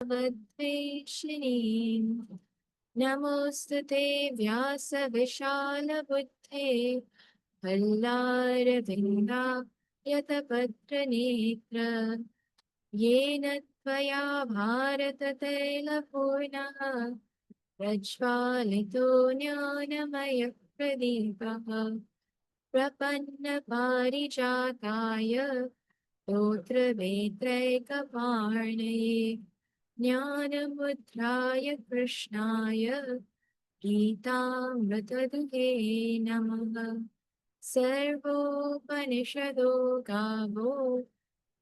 भवद्वेषिणीम् नमोऽस्तुते व्यासविशालबुद्धे भल्लारविन्दायतपत्रनेत्र येन त्वया भारततैलपूर्णः प्रज्वालितो ज्ञानमयः प्रदीपः प्रपन्नपारिजाताय स्तोत्रवेत्रैकपाणये ज्ञानमुद्राय कृष्णाय गीतामृतदुहे नमः। सर्वोपनिषदो गावो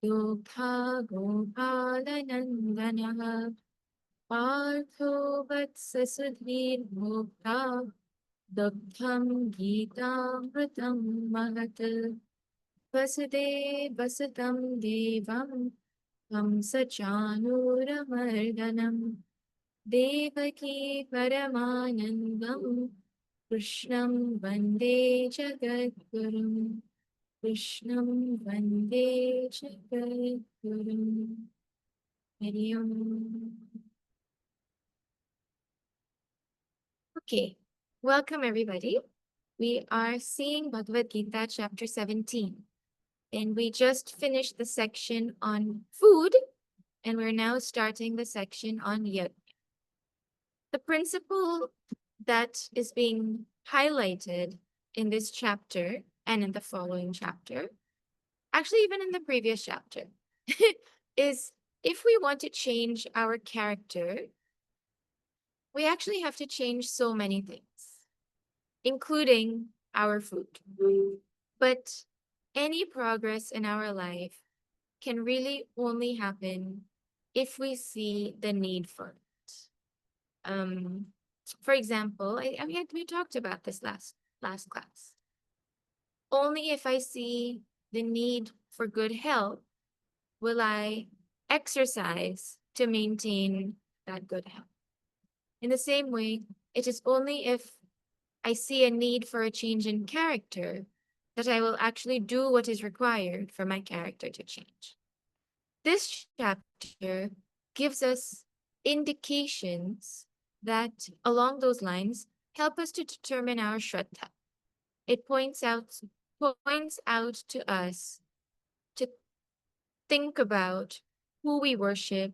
दोग्धा गोपालनन्दनः पार्थो वत्ससुधीर्भोक्ता दुग्धं गीतामृतं महत् वसुदेवसुतं देवं कंसचाणूरमर्दनं देवकी परमानन्दं कृष्णं वन्दे जगद्गुरुं कृष्णं वन्दे जगद्गुरुं हरि ओम्। Okay, welcome everybody. We are seeing Bhagavad Gita chapter 17. And we just finished the section on food, and we're now starting the section on yajna. The principle that is being highlighted in this chapter and in the following chapter, actually even in the previous chapter, is if we want to change our character, we actually have to change so many things, including our food. But any progress in our life can really only happen if we see the need for it. For example, we talked about this last class. Only if I see the need for good health will I exercise to maintain that good health. In the same way, it is only if I see a need for a change in character that I will actually do what is required for my character to change. This chapter gives us indications that, along those lines, help us to determine our Shraddha. It points out to us to think about who we worship,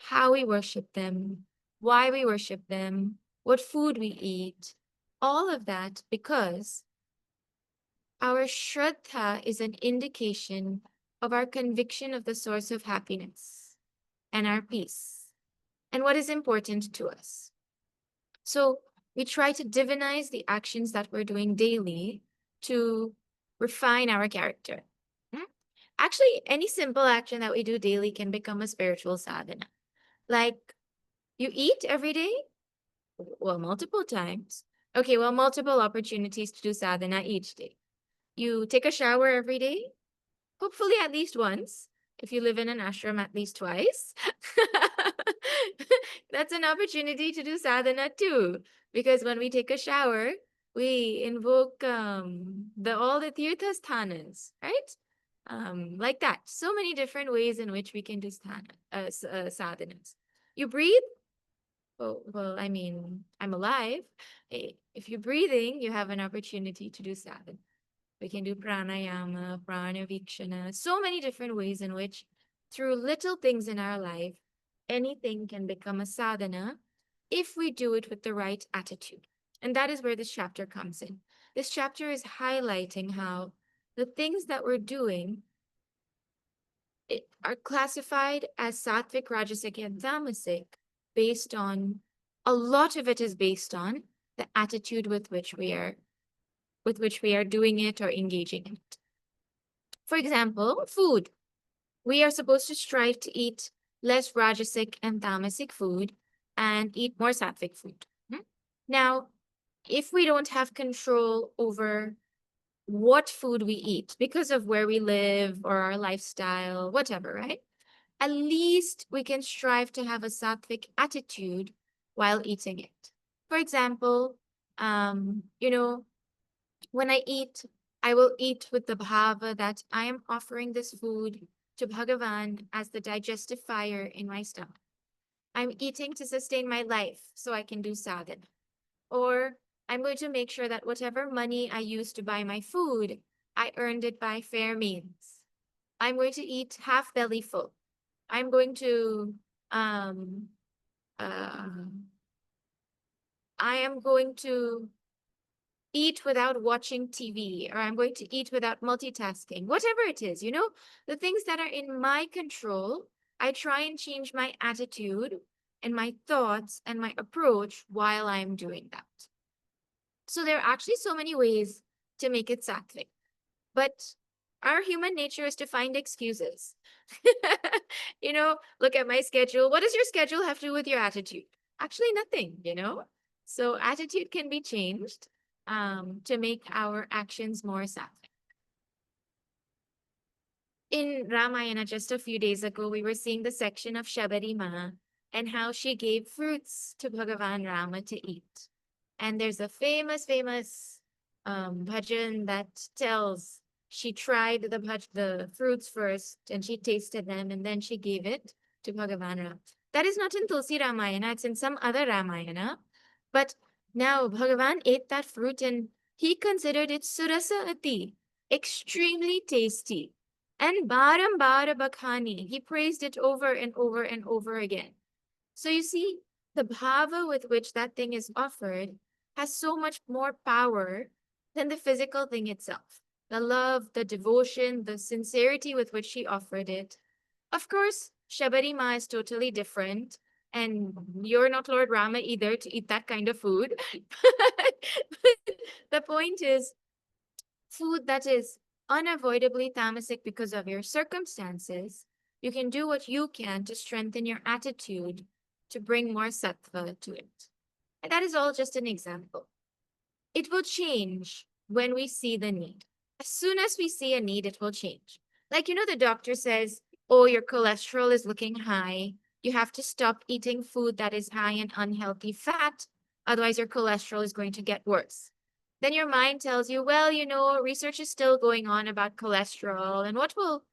how we worship them, why we worship them, what food we eat, all of that, because our Shraddha is an indication of our conviction of the source of happiness and our peace and what is important to us. So we try to divinize the actions that we're doing daily to refine our character. Actually, any simple action that we do daily can become a spiritual sadhana. Like you eat every day, well, multiple times. Okay, well, multiple opportunities to do sadhana each day. You take a shower every day, hopefully at least once. If you live in an ashram, at least twice. That's an opportunity to do sadhana too. Because when we take a shower, we invoke all the tirtha sthanas, right? Like that. So many different ways in which we can do sadhanas. You breathe. Well, I mean, I'm alive. If you're breathing, you have an opportunity to do sadhana. We can do pranayama, pranavikshana, so many different ways in which, through little things in our life, anything can become a sadhana if we do it with the right attitude. And that is where this chapter comes in. This chapter is highlighting how the things that we're doing are classified as sattvic, rajasic, and tamasic based on, a lot of it is based on the attitude with which we are doing it or engaging in it. For example, food. We are supposed to strive to eat less rajasic and tamasic food and eat more sattvic food. Now, if we don't have control over what food we eat because of where we live or our lifestyle, whatever, right? At least we can strive to have a sattvic attitude while eating it. For example, when I eat, I will eat with the bhava that I am offering this food to Bhagavan as the digestive fire in my stomach. I'm eating to sustain my life so I can do sadhana. Or I'm going to make sure that whatever money I use to buy my food, I earned it by fair means. I'm going to eat half belly full. I'm going to um uh, I am going to eat without watching TV, or I'm going to eat without multitasking, whatever it is, the things that are in my control, I try and change my attitude and my thoughts and my approach while I'm doing that. So there are actually so many ways to make it sattvic, but our human nature is to find excuses. Look at my schedule. What does your schedule have to do with your attitude? Actually, nothing. So attitude can be changed to make our actions more sattvic. In Ramayana, just a few days ago, we were seeing the section of Shabarima and how she gave fruits to Bhagavan Rama to eat. And there's a famous bhajan that tells she tried the fruits first and she tasted them and then she gave it to Bhagavan Rama. That is not in Tulsi Ramayana, it's in some other Ramayana. But now Bhagavan ate that fruit and he considered it surasa ati, extremely tasty. And barambara bakhani, he praised it over and over and over again. So you see, the bhava with which that thing is offered has so much more power than the physical thing itself. The love, the devotion, the sincerity with which she offered it. Of course, Shabarima is totally different, and you're not Lord Rama either to eat that kind of food. The point is, food that is unavoidably tamasic because of your circumstances, you can do what you can to strengthen your attitude to bring more sattva to it. And that is all just an example. It will change when we see the need. As soon as we see a need, it will change. Like, the doctor says, oh, your cholesterol is looking high. You have to stop eating food that is high in unhealthy fat. Otherwise, your cholesterol is going to get worse. Then your mind tells you, well, research is still going on about cholesterol and what will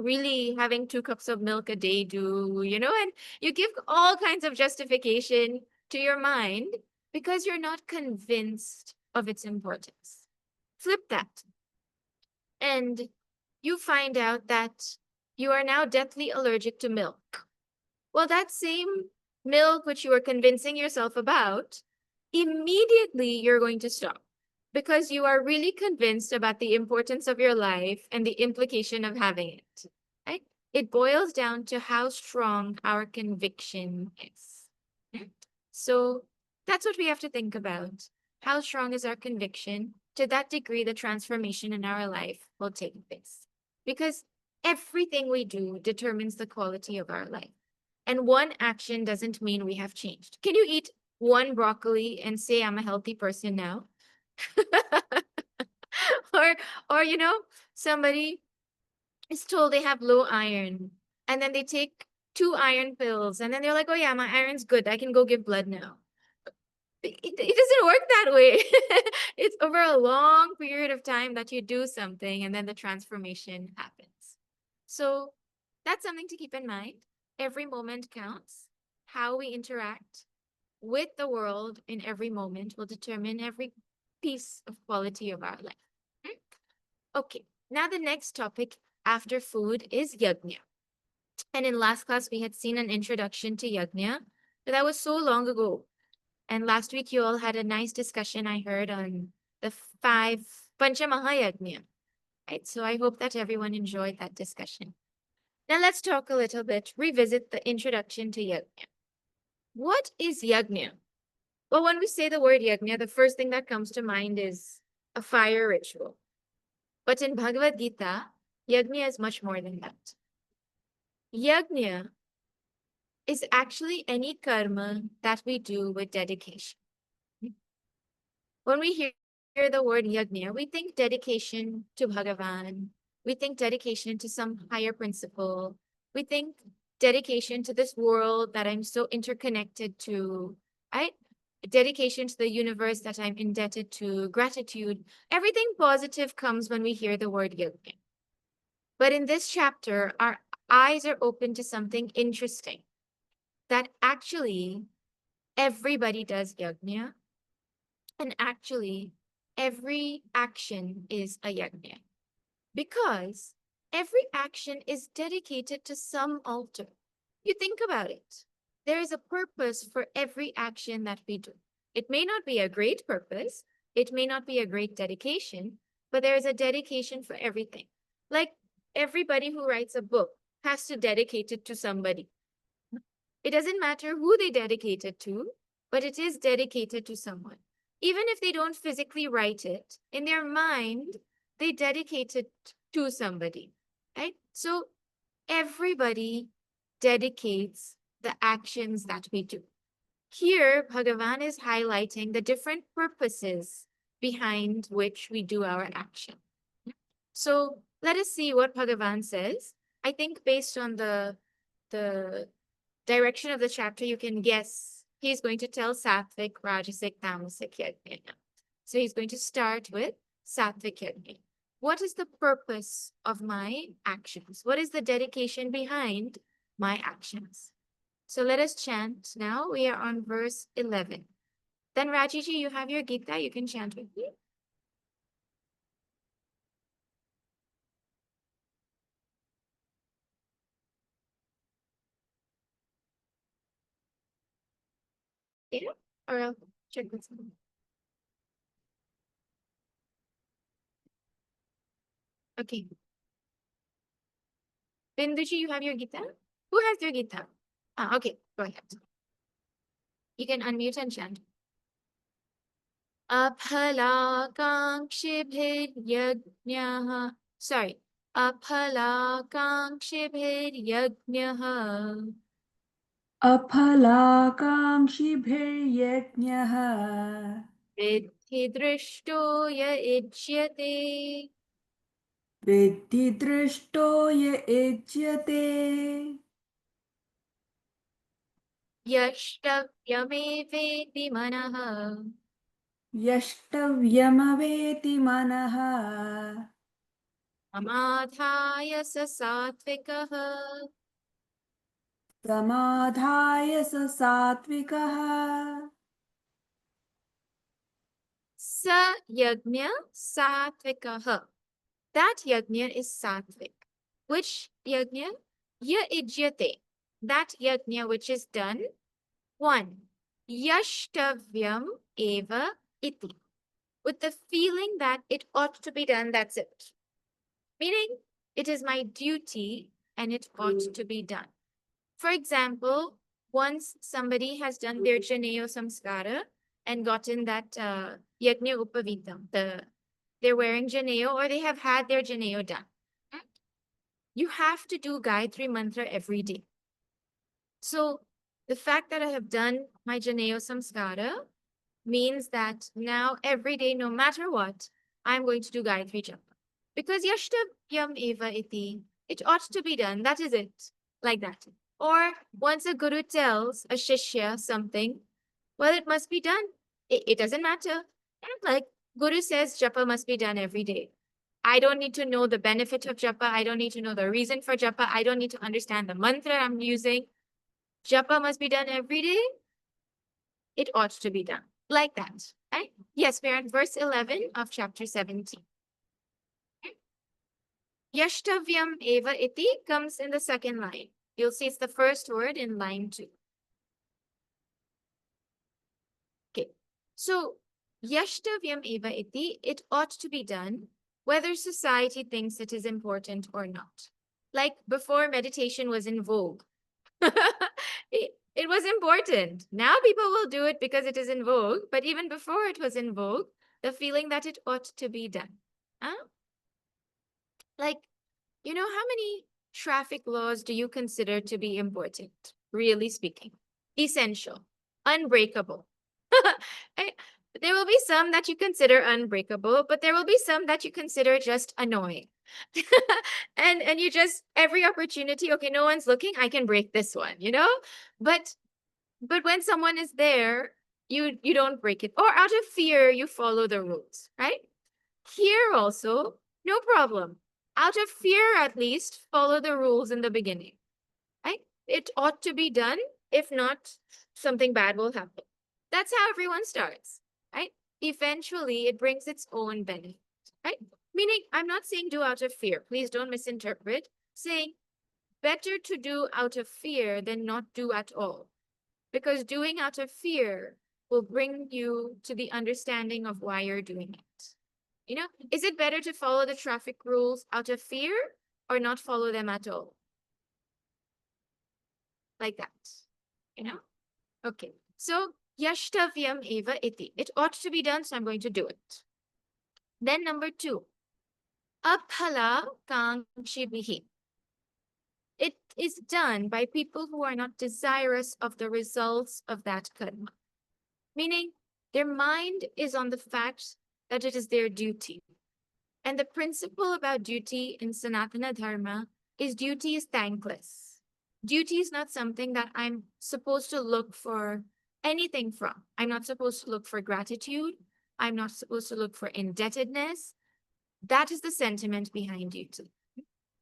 really having 2 cups of milk a day do, and you give all kinds of justification to your mind because you're not convinced of its importance. Flip that. And you find out that you are now deathly allergic to milk. Well, that same milk which you were convincing yourself about, immediately you're going to stop because you are really convinced about the importance of your life and the implication of having it. Right? It boils down to how strong our conviction is. Right? So that's what we have to think about. How strong is our conviction? To that degree, the transformation in our life will take place. Because everything we do determines the quality of our life. And one action doesn't mean we have changed. Can you eat one broccoli and say I'm a healthy person now? or somebody is told they have low iron and then they take 2 iron pills and then they're like, oh yeah, my iron's good, I can go give blood now. It doesn't work that way. It's over a long period of time that you do something and then the transformation happens. So that's something to keep in mind. Every moment counts. How we interact with the world in every moment will determine every piece of quality of our life. Okay, now the next topic after food is yajna. And in last class, we had seen an introduction to yajna, but that was so long ago. And last week, you all had a nice discussion, I heard, on the 5 Panchamahayajna. Right? So I hope that everyone enjoyed that discussion. Now let's talk a little bit, revisit the introduction to yajna. What is yajna? Well, when we say the word yajna, the first thing that comes to mind is a fire ritual. But in Bhagavad Gita, yajna is much more than that. Yajna is actually any karma that we do with dedication. When we hear the word yajna, we think dedication to Bhagavan. We think dedication to some higher principle. We think dedication to this world that I'm so interconnected to, right? Dedication to the universe that I'm indebted to, gratitude. Everything positive comes when we hear the word yajna. But in this chapter, our eyes are open to something interesting. That actually, everybody does yajna, and actually, every action is a yajna because every action is dedicated to some altar. You think about it. There is a purpose for every action that we do. It may not be a great purpose, it may not be a great dedication, but there is a dedication for everything. Like everybody who writes a book has to dedicate it to somebody. It doesn't matter who they dedicate it to, but it is dedicated to someone. Even if they don't physically write it, in their mind, they dedicate it to somebody, right? So everybody dedicates the actions that we do. Here, Bhagavan is highlighting the different purposes behind which we do our action. So let us see what Bhagavan says. I think based on the direction of the chapter, you can guess he's going to tell sattvic, rajasic, tamasic yajna. So he's going to start with sattvic yajna. What is the purpose of my actions? What is the dedication behind my actions? So let us chant now. We are on verse 11. Then Rajiji, you have your Gita. You can chant with me. Yeah, or I'll check with someone. Okay. Binduji, you have your Gita? Who has your Gita? Ah, okay, go ahead. You can unmute and chant. Aphalakankshibhiryajnah. Sorry. Aphalakankshibhiryajnah. अफलाकाङ्क्षिभिर्यज्ञः Vidhi drishto ya ijyate. विद्धि दृष्टो य युज्यते Yashtavyameveti manaha. यष्टव्यमवेति मनः Amadhaya sa satvikaha. समाधाय स सात्विकः Sa yajna satvikaha. That yajna is sattvic. Which yajna? Ya ijyate. That yajna which is done. One, yashtavyam eva iti. With the feeling that it ought to be done, that's it. Meaning, it is my duty and it ought to be done. For example, once somebody has done their Janeo Samskara and gotten that Yajna Upavitam, they're wearing Janeo or they have had their Janeo done. You have to do Gayatri Mantra every day. So the fact that I have done my Janeo Samskara means that now every day, no matter what, I'm going to do Gayatri Japa. Because Yashtavyam Eva Iti, it ought to be done. That is it. Like that. Or once a guru tells a shishya something, well, it must be done. It doesn't matter. Like guru says japa must be done every day. I don't need to know the benefit of japa. I don't need to know the reason for japa. I don't need to understand the mantra I'm using. Japa must be done every day. It ought to be done. Like that. Right? Yes, we're at verse 11 of chapter 17. Yashtavyam eva iti comes in the second line. You'll see it's the first word in line 2. Okay. So, yashtavyam eva iti, it ought to be done whether society thinks it is important or not. Like before meditation was in vogue. It was important. Now people will do it because it is in vogue, but even before it was in vogue, the feeling that it ought to be done. Huh? Like, you know, how many traffic laws do you consider to be important, really speaking? Essential, unbreakable. Eh, there will be some that you consider unbreakable, but there will be some that you consider just annoying. And you just every opportunity, okay, no one's looking, I can break this one, you know? But when someone is there, you don't break it. Or out of fear, you follow the rules, right? Here also, no problem. Out of fear, at least, follow the rules in the beginning. Right? It ought to be done. If not, something bad will happen. That's how everyone starts, right? Eventually, it brings its own benefit, right? Meaning, I'm not saying do out of fear. Please don't misinterpret. Saying better to do out of fear than not do at all. Because doing out of fear will bring you to the understanding of why you're doing it. You know, is it better to follow the traffic rules out of fear or not follow them at all? Like that, you know? Okay. So, yashtavyam eva iti. It ought to be done, so I'm going to do it. Then number 2, aphala kangshibihi. It is done by people who are not desirous of the results of that karma. Meaning, their mind is on the fact that it is their duty. And the principle about duty in Sanatana Dharma is duty is thankless. Duty is not something that I'm supposed to look for anything from. I'm not supposed to look for gratitude. I'm not supposed to look for indebtedness. That is the sentiment behind duty.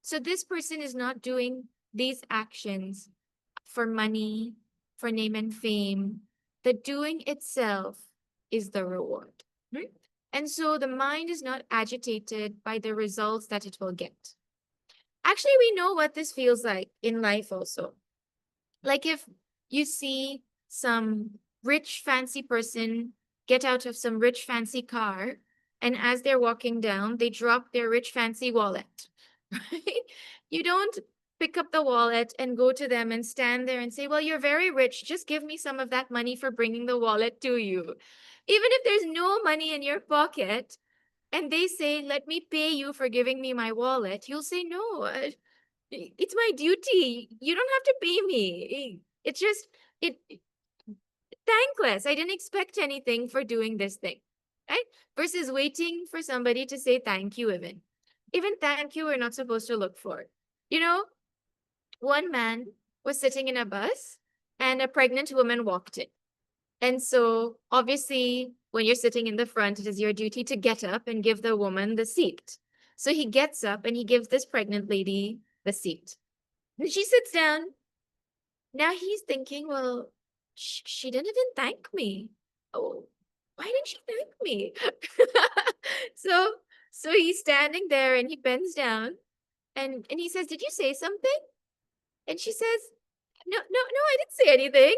So this person is not doing these actions for money, for name and fame. The doing itself is the reward. Right? And so the mind is not agitated by the results that it will get. Actually, we know what this feels like in life also. Like if you see some rich, fancy person get out of some rich, fancy car, and as they're walking down, they drop their rich, fancy wallet, right? You don't pick up the wallet and go to them and stand there and say, well, you're very rich. Just give me some of that money for bringing the wallet to you. Even if there's no money in your pocket and they say, let me pay you for giving me my wallet, you'll say, no, it's my duty. You don't have to pay me. It's just, it thankless. I didn't expect anything for doing this thing, right? Versus waiting for somebody to say thank you even. Even thank you, we're not supposed to look for. You know, one man was sitting in a bus and a pregnant woman walked in. And so obviously, when you're sitting in the front, it is your duty to get up and give the woman the seat. So he gets up and he gives this pregnant lady the seat. And she sits down. Now he's thinking, well, she didn't even thank me. Oh, why didn't she thank me? so so he's standing there and he bends down and he says, did you say something? And she says, no, I didn't say anything.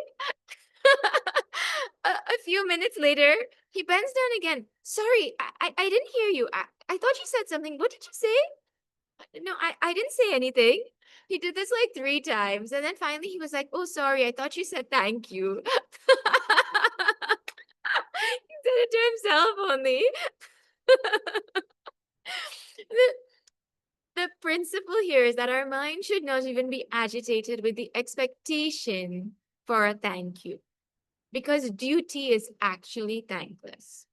A few minutes later, he bends down again. Sorry, I didn't hear you. I thought you said something. What did you say? No, I didn't say anything. He did this like 3 times. And then finally he was like, oh, sorry, I thought you said thank you. He said it to himself only. the, the principle here is that our mind should not even be agitated with the expectation for a thank you, because duty is actually thankless.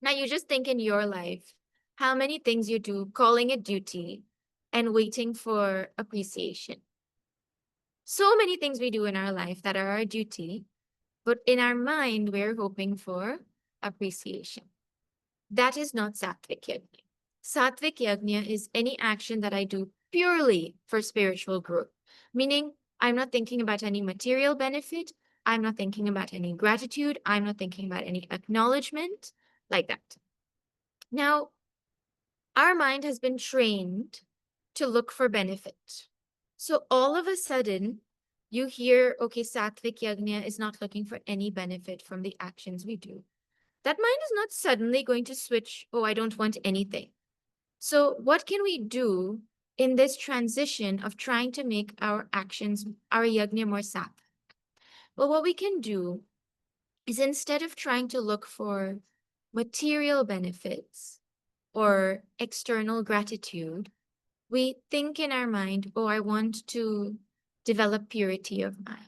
Now, you just think in your life how many things you do calling it duty and waiting for appreciation. So many things we do in our life that are our duty, but in our mind, we're hoping for appreciation. That is not sattvic yajna. Sattvic yajna is any action that I do purely for spiritual growth, meaning I'm not thinking about any material benefit. I'm not thinking about any gratitude. I'm not thinking about any acknowledgement, like that. Now, our mind has been trained to look for benefit. So all of a sudden, you hear, okay, sattvic yajna is not looking for any benefit from the actions we do. That mind is not suddenly going to switch, oh, I don't want anything. So what can we do in this transition of trying to make our actions, our yajna more sattvic? Well, what we can do is instead of trying to look for material benefits or external gratitude, we think in our mind, oh, I want to develop purity of mind.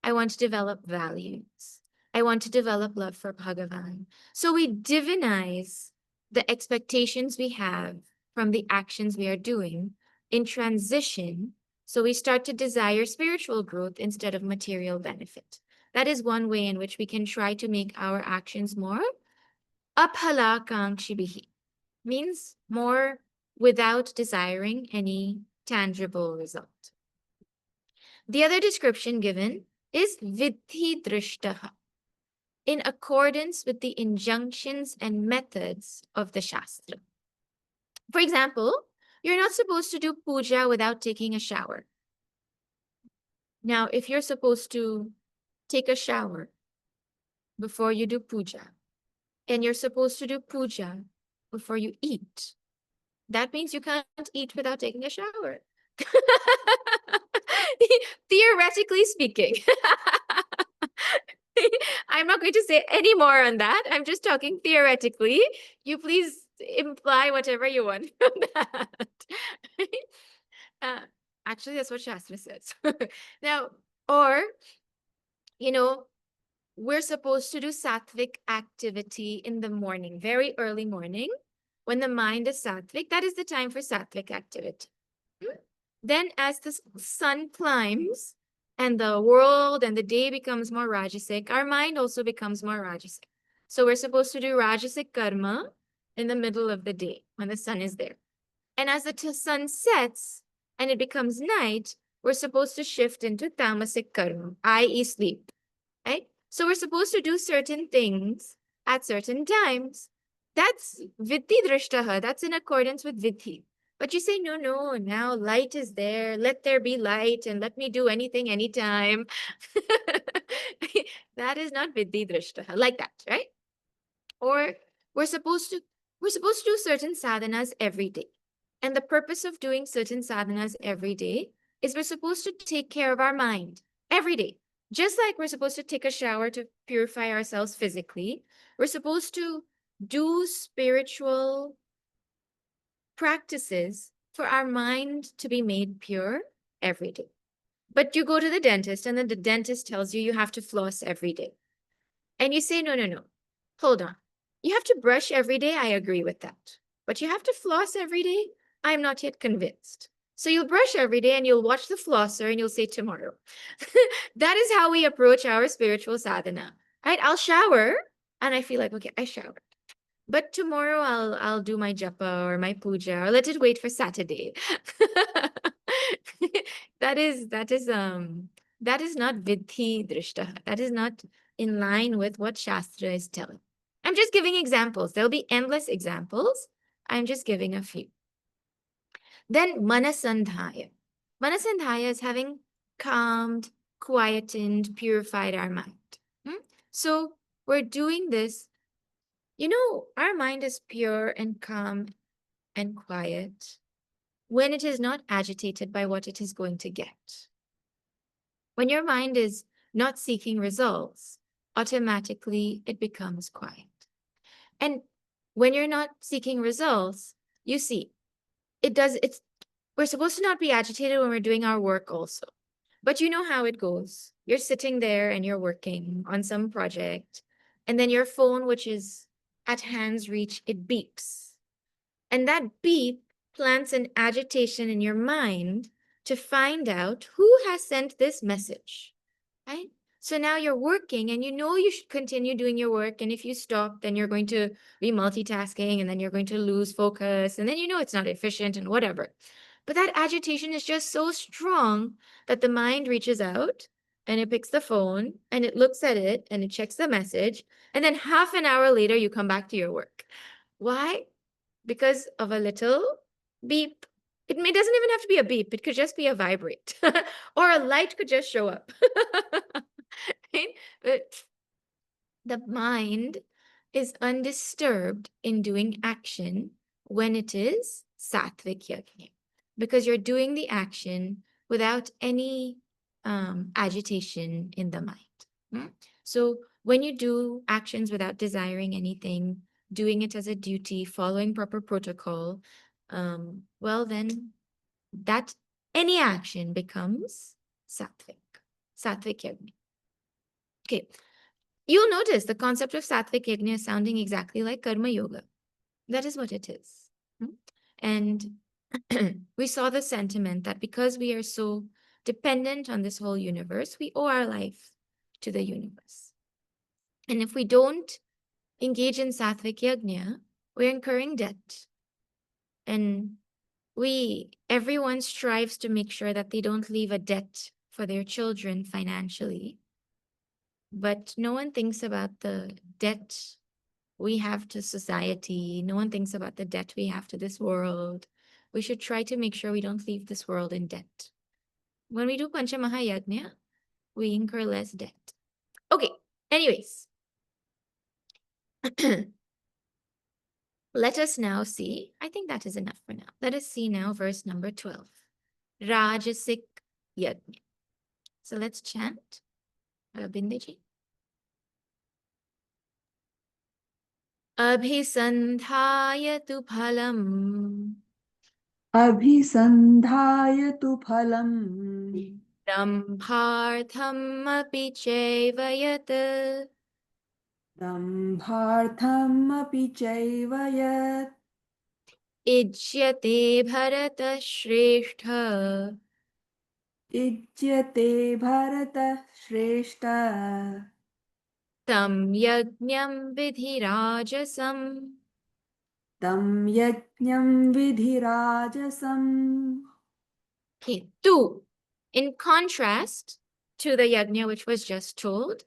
I want to develop values. I want to develop love for Bhagavan. So we divinize the expectations we have from the actions we are doing in transition. So we start to desire spiritual growth instead of material benefit. That is one way in which we can try to make our actions more aphalakangshibihi, means more without desiring any tangible result. The other description given is vidhi drishtaha, in accordance with the injunctions and methods of the Shastra. For example, you're not supposed to do puja without taking a shower. Now, if you're supposed to take a shower before you do puja, and you're supposed to do puja before you eat, that means you can't eat without taking a shower. Theoretically speaking. I'm not going to say any more on that. I'm just talking theoretically. You please imply whatever you want from that. uh, Actually, that's what Shastra says. Now, or, you know, we're supposed to do sattvic activity in the morning, very early morning. When the mind is sattvic, that is the time for sattvic activity. Then as the sun climbs and the world and the day becomes more rajasic, our mind also becomes more rajasic. So we're supposed to do rajasic karma in the middle of the day when the sun is there. And as the sun sets and it becomes night, we're supposed to shift into tamasic karma, i.e. sleep, right? So we're supposed to do certain things at certain times. That's vidhi drishtaha. That's in accordance with vidhi. But you say, no, no, now light is there. Let there be light and let me do anything, anytime. That is not vidhi drishtaha, like that, right? Or we're supposed to do certain sadhanas every day. And the purpose of doing certain sadhanas every day is we're supposed to take care of our mind every day. Just like we're supposed to take a shower to purify ourselves physically, we're supposed to do spiritual practices for our mind to be made pure every day. But you go to the dentist and then the dentist tells you you have to floss every day. And you say, no, no, no, hold on. You have to brush every day. I agree with that. But you have to floss every day. I'm not yet convinced. So you'll brush every day and you'll watch the flosser and you'll say tomorrow. That is how we approach our spiritual sadhana, right? I'll shower and I feel like, okay, I showered. But tomorrow I'll do my japa or my puja or let it wait for Saturday. That is not vidhi drishta. That is not in line with what Shastra is telling. I'm just giving examples. There'll be endless examples. I'm just giving a few. Then manasandhaya. Manasandhaya is having calmed, quietened, purified our mind. So we're doing this. You know, our mind is pure and calm and quiet when it is not agitated by what it is going to get. When your mind is not seeking results, automatically it becomes quiet. And when you're not seeking results, you see, we're supposed to not be agitated when we're doing our work also. But you know how it goes. You're sitting there and you're working on some project, and then your phone, which is at hand's reach, it beeps. And that beep plants an agitation in your mind to find out who has sent this message, right? So now you're working and you know you should continue doing your work. And if you stop, then you're going to be multitasking and then you're going to lose focus. And then you know it's not efficient and whatever. But that agitation is just so strong that the mind reaches out and it picks the phone and it looks at it and it checks the message. And then half an hour later, you come back to your work. Why? Because of a little beep. Doesn't even have to be a beep. It could just be a vibrate or a light could just show up. Right? But the mind is undisturbed in doing action when it is sattvic yajna, because you're doing the action without any agitation in the mind. So when you do actions without desiring anything, doing it as a duty, following proper protocol, well, then that any action becomes sattvic yajna. Okay, you'll notice the concept of sattvic yajna is sounding exactly like karma yoga. That is what it is. And we saw the sentiment that because we are so dependent on this whole universe, we owe our life to the universe. And if we don't engage in sattvic yajna, we're incurring debt. And everyone strives to make sure that they don't leave a debt for their children financially, but no one thinks about the debt we have to society. No one thinks about the debt we have to this world. We should try to make sure we don't leave this world in debt. When we do Pancha Mahayagna, we incur less debt. Okay, anyways. Let us now see. I think that is enough for now. Let us see now verse number 12. Rajasik Yajna. So let's chant. Bindeji. Abhisandhaya tu phalam अभिसन्धाय तु फलम् dambhartham api chevayat दम्भार्थमपि चैव यत् ijyate bharata shrestha इज्यते भरतश्रेष्ठ tam yajnam vidhirajasam. तं यज्ञं विधिराजसम्. Okay, tu. In contrast to the yajna which was just told,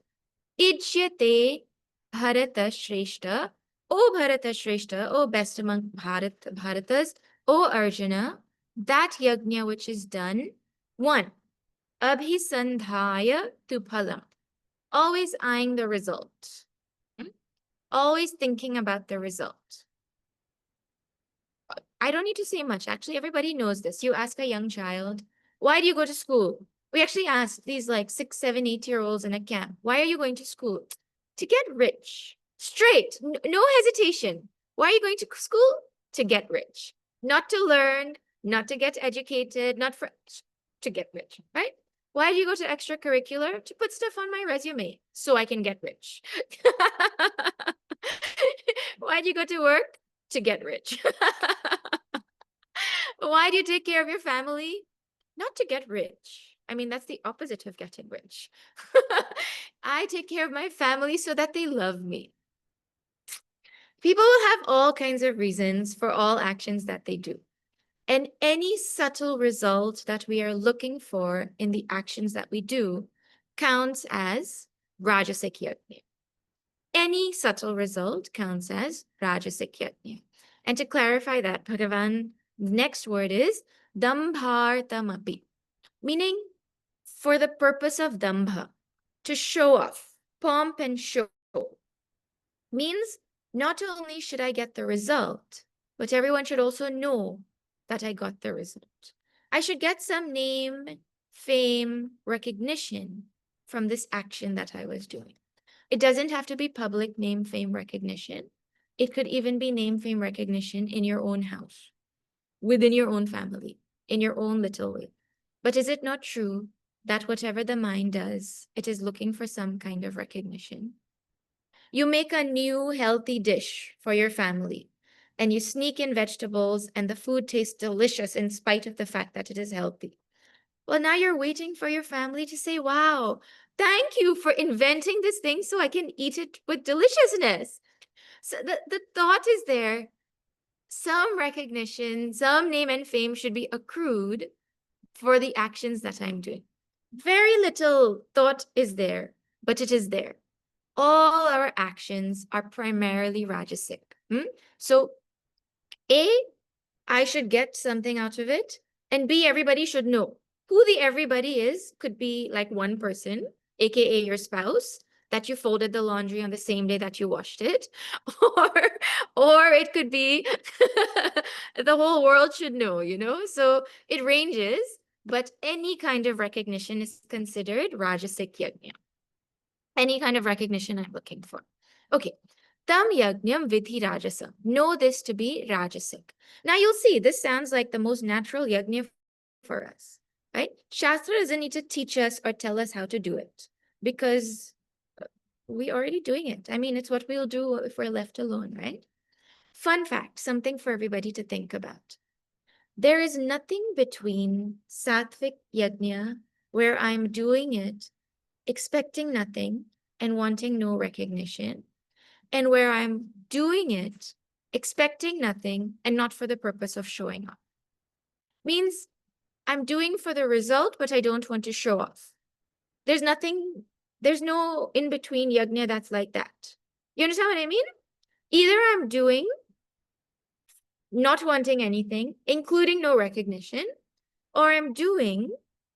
ijyate bharata shrestha, O Bharata Shrestha, O best among Bharatas, O Arjuna, that yajna which is done, one, abhisandhaya tu phalam, always eyeing the result, always thinking about the result. I don't need to say much. Actually, everybody knows this. You ask a young child, why do you go to school? We actually asked these like 6, 7, 8-year-olds in a camp, why are you going to school? To get rich. Straight, no hesitation. Why are you going to school? To get rich. Not to learn, not to get educated, not for, to get rich, right? Why do you go to extracurricular? To put stuff on my resume so I can get rich. Why do you go to work? To get rich. Why do you take care of your family? Not to get rich. I mean, that's the opposite of getting rich. I take care of my family so that they love me. People will have all kinds of reasons for all actions that they do. And any subtle result that we are looking for in the actions that we do counts as Rajasic Yajna. Any subtle result counts as Rajasic Yajna. And to clarify that, Bhagavan, next word is Dambhartamapi, meaning for the purpose of Dambha, to show off, pomp and show, means not only should I get the result, but everyone should also know that I got the result. I should get some name, fame, recognition from this action that I was doing. It doesn't have to be public name, fame, recognition. It could even be name, fame, recognition in your own house, within your own family, in your own little way. But is it not true that whatever the mind does, it is looking for some kind of recognition? You make a new healthy dish for your family and you sneak in vegetables and the food tastes delicious in spite of the fact that it is healthy. Well, now you're waiting for your family to say, wow, thank you for inventing this thing so I can eat it with deliciousness. So the thought is there. Some recognition, some name and fame should be accrued for the actions that I'm doing. Very little thought is there, but it is there. All our actions are primarily Rajasic. So, A, I should get something out of it, and B, everybody should know. Who the everybody is could be like one person, aka your spouse, that you folded the laundry on the same day that you washed it, or it could be the whole world should know, you know? So it ranges, but any kind of recognition is considered Rajasic Yajna. Any kind of recognition I'm looking for. Okay. Tam yajnam vidhi rajasa. Know this to be rajasic. Now you'll see this sounds like the most natural yajna for us, right? Shastra doesn't need to teach us or tell us how to do it because we're already doing it. I mean, it's what we'll do if we're left alone, right? Fun fact, something for everybody to think about. There is nothing between sattvic yajna where I'm doing it expecting nothing and wanting no recognition, and where I'm doing it, expecting nothing and not for the purpose of showing up. Means I'm doing for the result, but I don't want to show off. There's no in between yajna that's like that. You understand what I mean? Either I'm doing not wanting anything, including no recognition, or I'm doing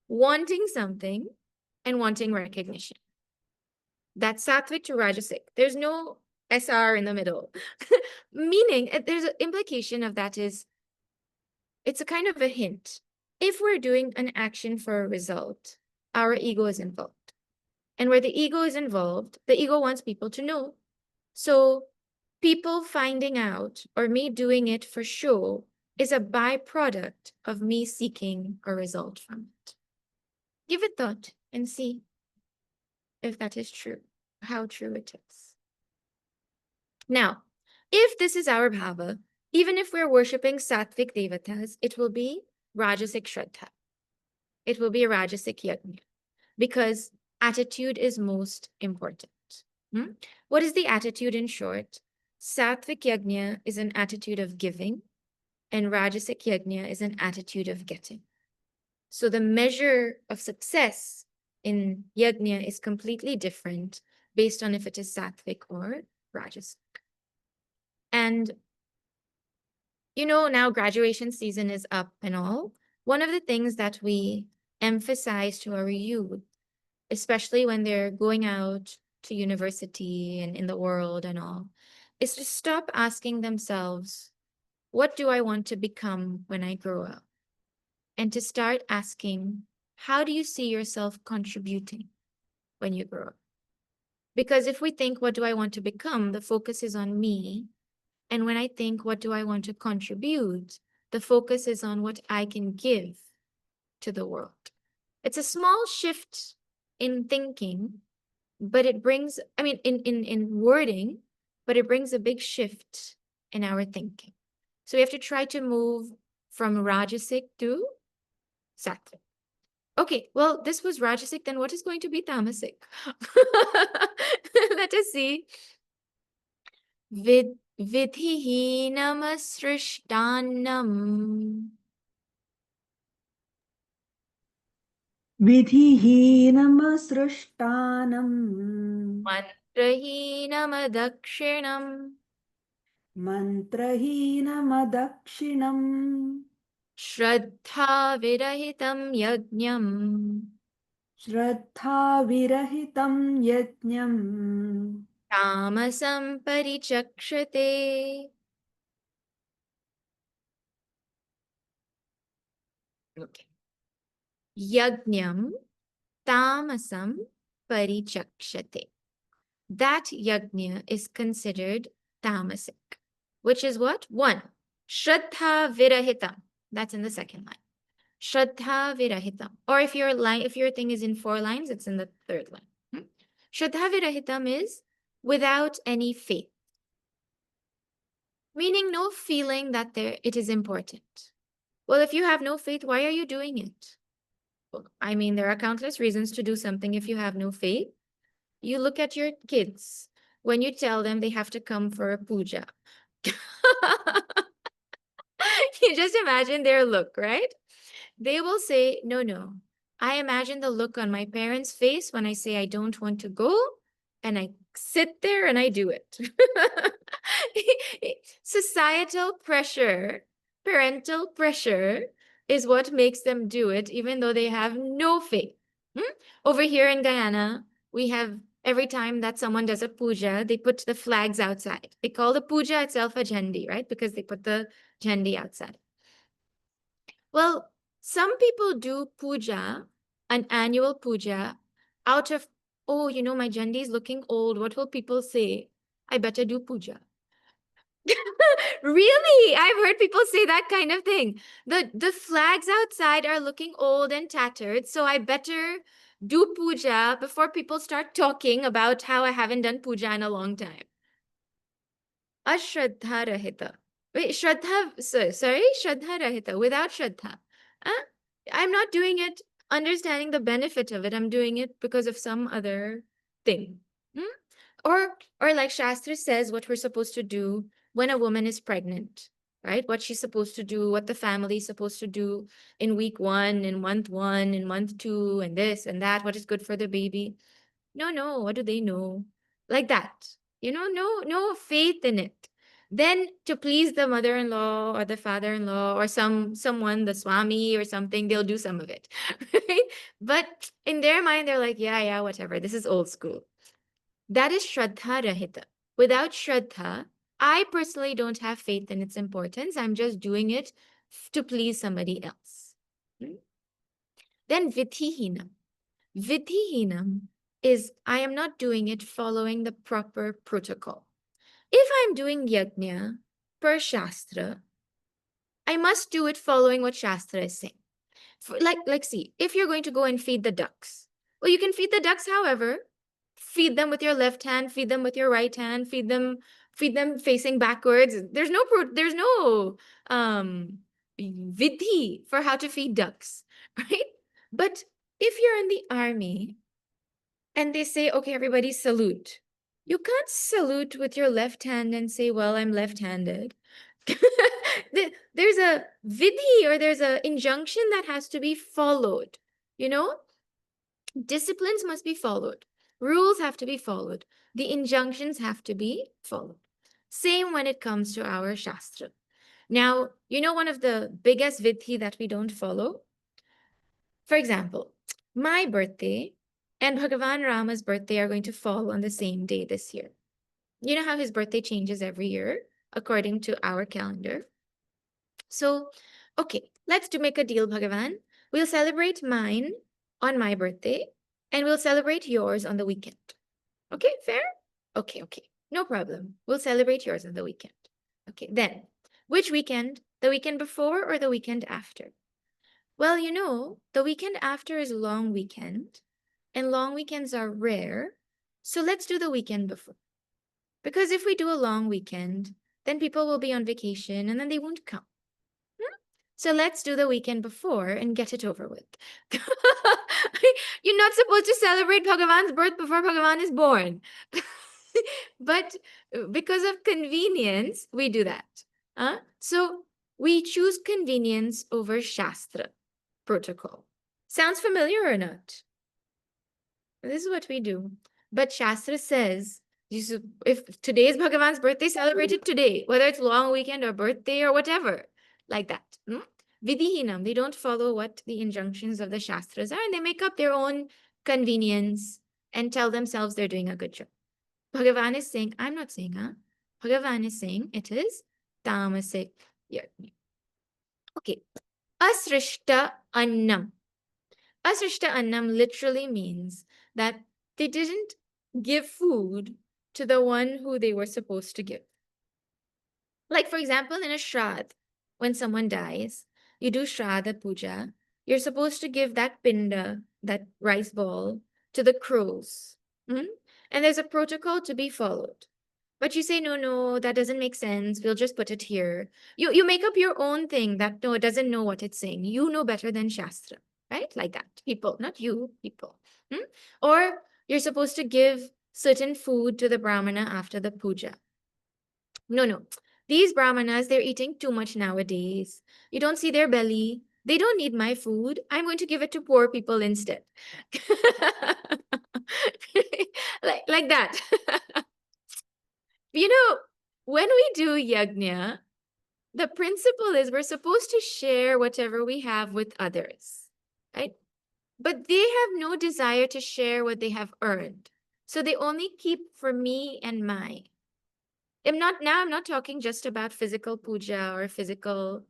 wanting something and wanting recognition. That's sattvic to rajasic. There's no SR in the middle. Meaning, there's an implication of that is, it's a kind of a hint. If we're doing an action for a result, our ego is involved. And where the ego is involved, the ego wants people to know. So people finding out or me doing it for show is a byproduct of me seeking a result from it. Give it thought and see if that is true, how true it is. Now, if this is our bhava, even if we're worshipping sattvic devatas, it will be rajasic shraddha. It will be a rajasic yajna because attitude is most important. What is the attitude in short? Sattvic yajna is an attitude of giving, and rajasic yajna is an attitude of getting. So the measure of success in yajna is completely different based on if it is sattvic or rajasic. And now graduation season is up and all. One of the things that we emphasize to our youth, especially when they're going out to university and in the world and all, is to stop asking themselves, what do I want to become when I grow up? And to start asking, how do you see yourself contributing when you grow up? Because if we think, what do I want to become? The focus is on me. And when I think, what do I want to contribute? The focus is on what I can give to the world. It's a small shift in thinking, but it brings, in wording, but it brings a big shift in our thinking. So we have to try to move from rajasic to sattvic. Okay, well, this was rajasic, then what is going to be tamasic? Let us see. Vidhihinamsrishtannam विधिहीनमसृष्टानम् mantrahinamadakshinam मन्त्रहीनमदक्षिणम् shraddha virahitam yajnam श्रद्धाविरहितं यज्ञम् tamasam parichakshate. Okay. Yajnam tamasam parichakshate. That yajna is considered tamasic, which is what? 1. Shraddha virahitam. That's in the second line. Shraddha virahitam. Or if your thing is in 4 lines, it's in the 3rd line. Shraddha virahitam is without any faith. Meaning no feeling that it is important. Well, if you have no faith, why are you doing it? There are countless reasons to do something if you have no faith. You look at your kids when you tell them they have to come for a puja. You just imagine their look, right? They will say, no. I imagine the look on my parents' face when I say I don't want to go, and I sit there and I do it. Societal pressure, parental pressure is what makes them do it, even though they have no faith. Over here in Guyana, we have every time that someone does a puja, they put the flags outside. They call the puja itself a jhandi, right? Because they put the jhandi outside. Well, some people do puja, an annual puja, out of, my jhandi is looking old. What will people say? I better do puja. Really? I've heard people say that kind of thing. The flags outside are looking old and tattered, so I better do puja before people start talking about how I haven't done puja in a long time. Ashraddha rahita. Wait, Shraddha rahita, without Shraddha. Huh? I'm not doing it understanding the benefit of it. I'm doing it because of some other thing. Or like Shastra says, what we're supposed to do when a woman is pregnant. right? What she's supposed to do, what the family's supposed to do in week 1, in month 1, in month 2, and this and that, what is good for the baby. No, what do they know? Like that. No faith in it. Then to please the mother-in-law or the father-in-law or someone, the swami or something, they'll do some of it. Right? But in their mind, they're like, yeah, whatever. This is old school. That is Shraddha Rahita. Without Shraddha, I personally don't have faith in its importance. I'm just doing it to please somebody else. Then Vidhihinam. Vidhihinam is I am not doing it following the proper protocol. If I'm doing yajna per Shastra, I must do it following what Shastra is saying. See, if you're going to go and feed the ducks, well, you can feed the ducks however. Feed them with your left hand, feed them with your right hand, feed them facing backwards. There's no vidhi for how to feed ducks, right? But if you're in the army and they say, okay, everybody salute. You can't salute with your left hand and say, well, I'm left-handed. There's a vidhi or there's an injunction that has to be followed. You know, disciplines must be followed. Rules have to be followed. The injunctions have to be followed. Same when it comes to our Shastra. Now, one of the biggest vidhi that we don't follow? For example, my birthday and Bhagavan Rama's birthday are going to fall on the same day this year. You know how his birthday changes every year according to our calendar? So, okay, let's make a deal, Bhagavan. We'll celebrate mine on my birthday and we'll celebrate yours on the weekend. Okay, fair? Okay. No problem. We'll celebrate yours on the weekend. Okay, then, which weekend? The weekend before or the weekend after? Well, the weekend after is long weekend, and long weekends are rare. So let's do the weekend before. Because if we do a long weekend, then people will be on vacation and then they won't come. So let's do the weekend before and get it over with. You're not supposed to celebrate Bhagavan's birth before Bhagavan is born. But because of convenience, we do that. So we choose convenience over Shastra protocol. Sounds familiar or not? This is what we do. But Shastra says, if today is Bhagavan's birthday, celebrate it today, whether it's long weekend or birthday or whatever, like that. Vidhihinam, they don't follow what the injunctions of the Shastras are, and they make up their own convenience and tell themselves they're doing a good job. Bhagavan is saying, I'm not saying, Bhagavan is saying it is tamasic yajna. Okay. Asrishta annam. Asrishta annam literally means that they didn't give food to the one who they were supposed to give. Like, for example, in a Shraddha, when someone dies, you do Shraddha Puja, you're supposed to give that pinda, that rice ball, to the crows. And there's a protocol to be followed. But you say, no, that doesn't make sense. We'll just put it here. You make up your own thing that, no, it doesn't know what it's saying. You know better than Shastra, right? Like that. People, not you, people. Or you're supposed to give certain food to the Brahmana after the puja. No. These Brahmanas, they're eating too much nowadays. You don't see their belly. They don't need my food. I'm going to give it to poor people instead. like that. When we do yajna, the principle is we're supposed to share whatever we have with others, right? But they have no desire to share what they have earned. So they only keep for me and mine. I'm not talking just about physical puja or physical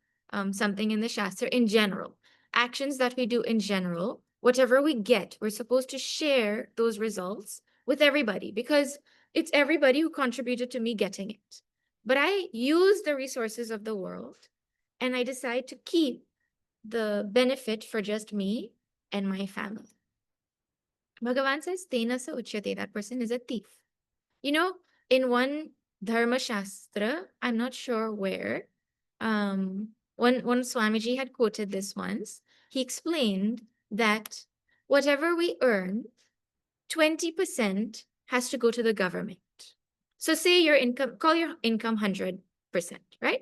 something in the Shastra in general. Actions that we do in general, whatever we get, we're supposed to share those results with everybody because it's everybody who contributed to me getting it. But I use the resources of the world and I decide to keep the benefit for just me and my family. Bhagavan says, Tena sa uchyate, that person is a thief. In one Dharma Shastra, I'm not sure where, one Swamiji had quoted this once. He explained that whatever we earn, 20% has to go to the government. So say your income, call your income 100%, right?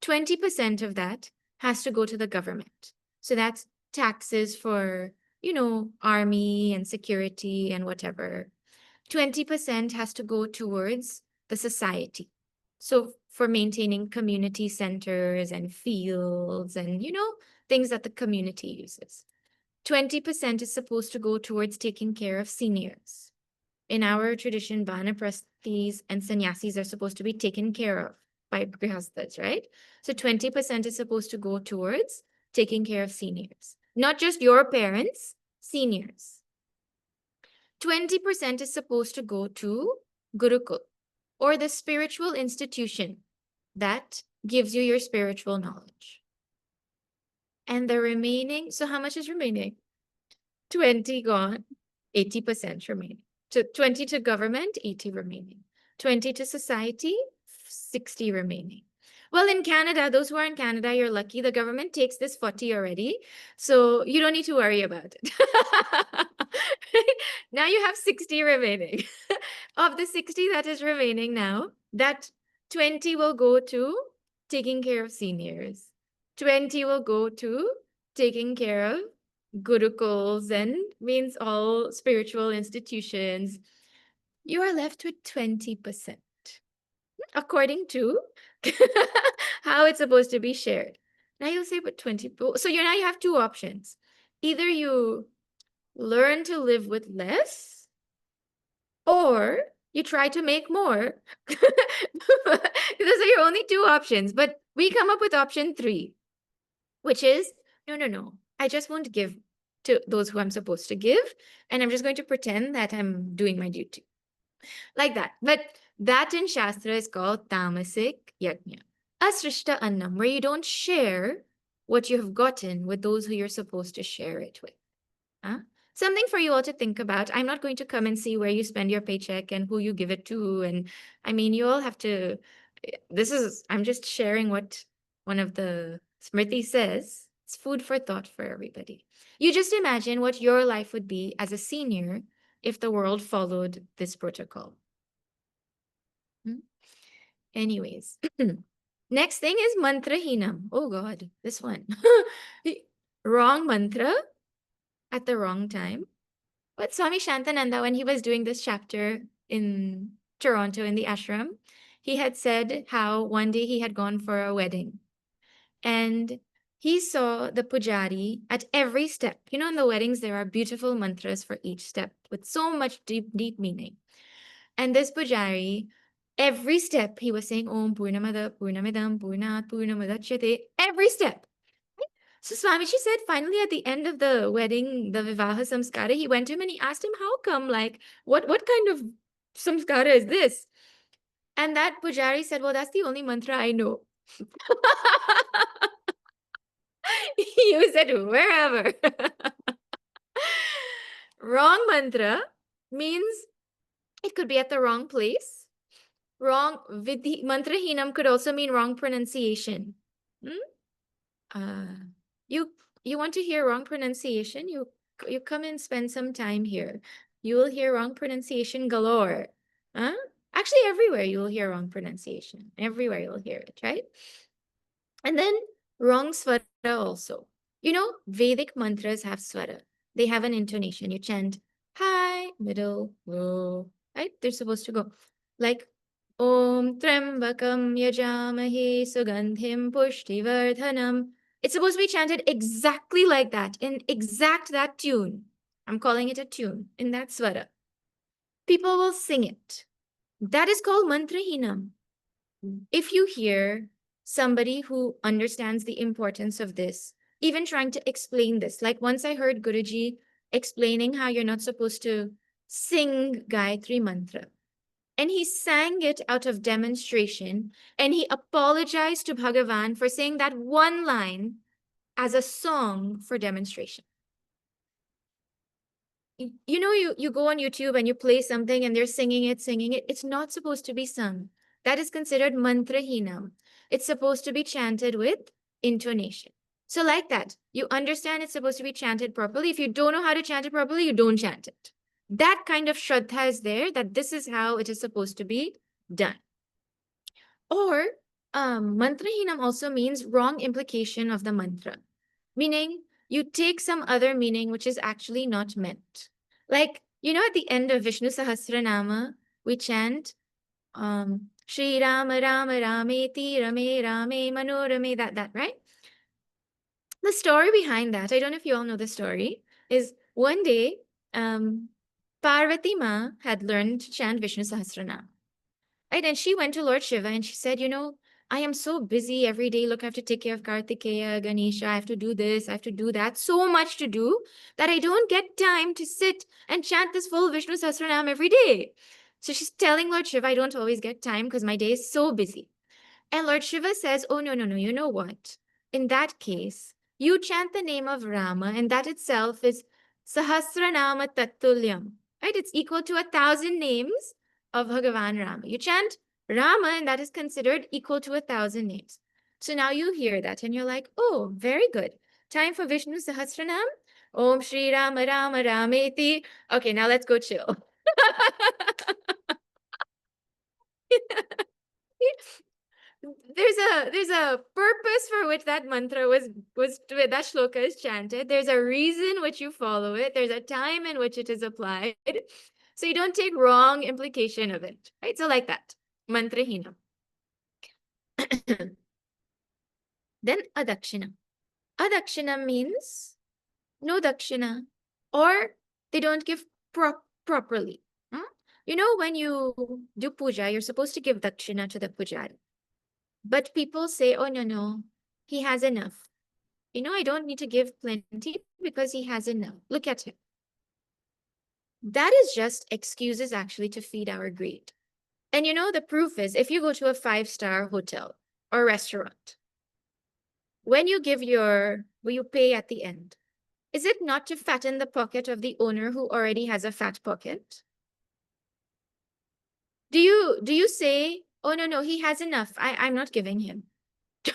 20% of that has to go to the government. So that's taxes for, army and security and whatever. 20% has to go towards the society. So for maintaining community centers and fields and, things that the community uses. 20% is supposed to go towards taking care of seniors. In our tradition, vanaprasthis and sannyasis are supposed to be taken care of by grihasthas, right? So 20% is supposed to go towards taking care of seniors, not just your parents, seniors. 20% is supposed to go to Gurukul, or the spiritual institution that gives you your spiritual knowledge. And the remaining, so how much is remaining? 20 gone, 80% remaining. 20 to government, 80 remaining. 20 to society, 60 remaining. Well, in Canada, those who are in Canada, you're lucky. The government takes this 40 already. So you don't need to worry about it. Now you have 60 remaining. Of the 60 that is remaining now, that 20 will go to taking care of seniors. 20 will go to taking care of gurukuls and means all spiritual institutions. You are left with 20%, according to how it's supposed to be shared. Now you'll say, but 20, so now you have two options. Either you learn to live with less, or you try to make more. Those are your only two options. But we come up with option 3, which is, no. I just won't give to those who I'm supposed to give. And I'm just going to pretend that I'm doing my duty. Like that. But that in Shastra is called tamasic yajna. Asrishta annam, where you don't share what you have gotten with those who you're supposed to share it with. Huh? Something for you all to think about. I'm not going to come and see where you spend your paycheck and who you give it to. And I mean, you all have to, I'm just sharing what one of the Smriti says. It's food for thought for everybody. You just imagine what your life would be as a senior if the world followed this protocol. Anyways, next thing is mantrahinam. Oh God, this one. Wrong mantra at the wrong time. But Swami Shantananda, when he was doing this chapter in Toronto in the ashram, he had said how one day he had gone for a wedding and he saw the pujari at every step. In the weddings, there are beautiful mantras for each step with so much deep, deep meaning. And this pujari, every step, he was saying, Om Purnamada, Purnamidam, Purnat, Purnamadachyate, every step. So Swamiji said, finally, at the end of the wedding, the Vivaha Samskara, he went to him and he asked him, how come? Like, what kind of samskara is this? And that pujari said, well, that's the only mantra I know. Use it wherever. Wrong mantra means it could be at the wrong place. Wrong vidhi, mantrahinam could also mean wrong pronunciation. You want to hear wrong pronunciation? You come and spend some time here. You will hear wrong pronunciation galore. Huh? Actually, everywhere you will hear wrong pronunciation. Everywhere you'll hear it, right? And then wrong swara also. Vedic mantras have swara. They have an intonation. You chant high, middle, low, right? They're supposed to go like Om Trambakam Yajamahe Sugandhim Pushtivardhanam. It's supposed to be chanted exactly like that, in exact that tune. I'm calling it a tune, in that swara. People will sing it. That is called mantrahinam. If you hear somebody who understands the importance of this, even trying to explain this, like once I heard Guruji explaining how you're not supposed to sing Gayatri Mantra. And he sang it out of demonstration, and he apologized to Bhagavan for saying that one line as a song for demonstration. You go on YouTube and you play something and they're singing it. It's not supposed to be sung. That is considered mantrahinam. It's supposed to be chanted with intonation. So like that, you understand it's supposed to be chanted properly. If you don't know how to chant it properly, you don't chant it. That kind of shraddha is there, that this is how it is supposed to be done. Or Mantrahinam also means wrong implication of the mantra, meaning you take some other meaning which is actually not meant. Like, at the end of Vishnu Sahasranama, we chant Shri Rama Rama Rameti Rame Rame Manorame, that, right? The story behind that, I don't know if you all know the story, is one day, Parvati Ma had learned to chant Vishnu Sahasranam. Right? And she went to Lord Shiva and she said, I am so busy every day. Look, I have to take care of Kartikeya, Ganesha. I have to do this, I have to do that. So much to do that I don't get time to sit and chant this full Vishnu Sahasranam every day. So she's telling Lord Shiva, I don't always get time because my day is so busy. And Lord Shiva says, oh, no, no, no. You know what? In that case, you chant the name of Rama, and that itself is Sahasranama Tattulyam. Right? It's equal to 1,000 names of Bhagavan Rama. You chant Rama, and that is considered equal to 1,000 names. So now you hear that, and you're like, oh, very good. Time for Vishnu Sahasranam. Om Shri Rama Rama Rameti. Okay, now let's go chill. There's a purpose for which that mantra was that shloka is chanted. There's a reason which you follow it. There's a time in which it is applied. So you don't take wrong implication of it, right? So like that, mantrahina. Then adakshina. Adakshina means no dakshina, or they don't give properly. When you do puja, you're supposed to give dakshina to the pujari. But people say, oh, no, no, he has enough. I don't need to give plenty because he has enough. Look at him. That is just excuses actually to feed our greed. And the proof is if you go to a 5-star hotel or restaurant, when you you pay at the end, is it not to fatten the pocket of the owner who already has a fat pocket? Do you say, oh, no, no, he has enough. I'm not giving him. You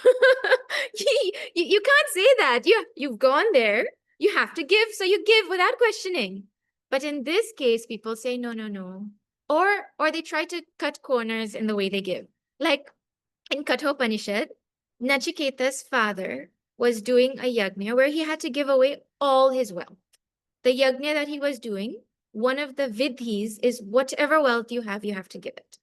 can't say that. You've gone there. You have to give, so you give without questioning. But in this case, people say no, no, no. Or they try to cut corners in the way they give. Like in Kathopanishad, Nachiketa's father was doing a yajna where he had to give away all his wealth. The yajna that he was doing, one of the vidhis is whatever wealth you have to give it.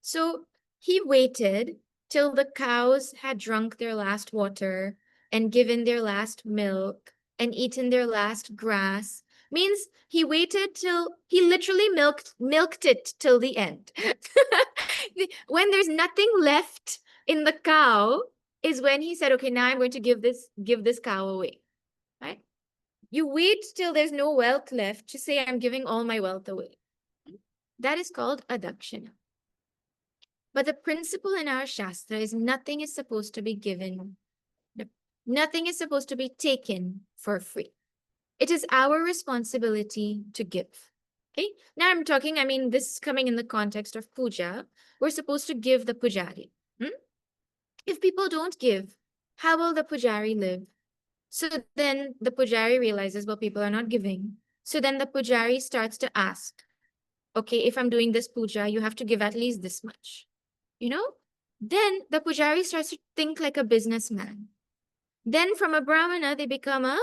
So he waited till the cows had drunk their last water and given their last milk and eaten their last grass. Means he waited till he literally milked it till the end. When there's nothing left in the cow is when he said, okay, now I'm going to give this cow away. Right? You wait till there's no wealth left to say, I'm giving all my wealth away. That is called adakshina. But the principle in our Shastra is nothing is supposed to be given. Nothing is supposed to be taken for free. It is our responsibility to give. Okay. Now I'm talking, this is coming in the context of puja. We're supposed to give the pujari. If people don't give, how will the pujari live? So then the pujari realizes, well, people are not giving. So then the pujari starts to ask, okay, if I'm doing this puja, you have to give at least this much. Then the pujari starts to think like a businessman. Then from a brahmana, they become a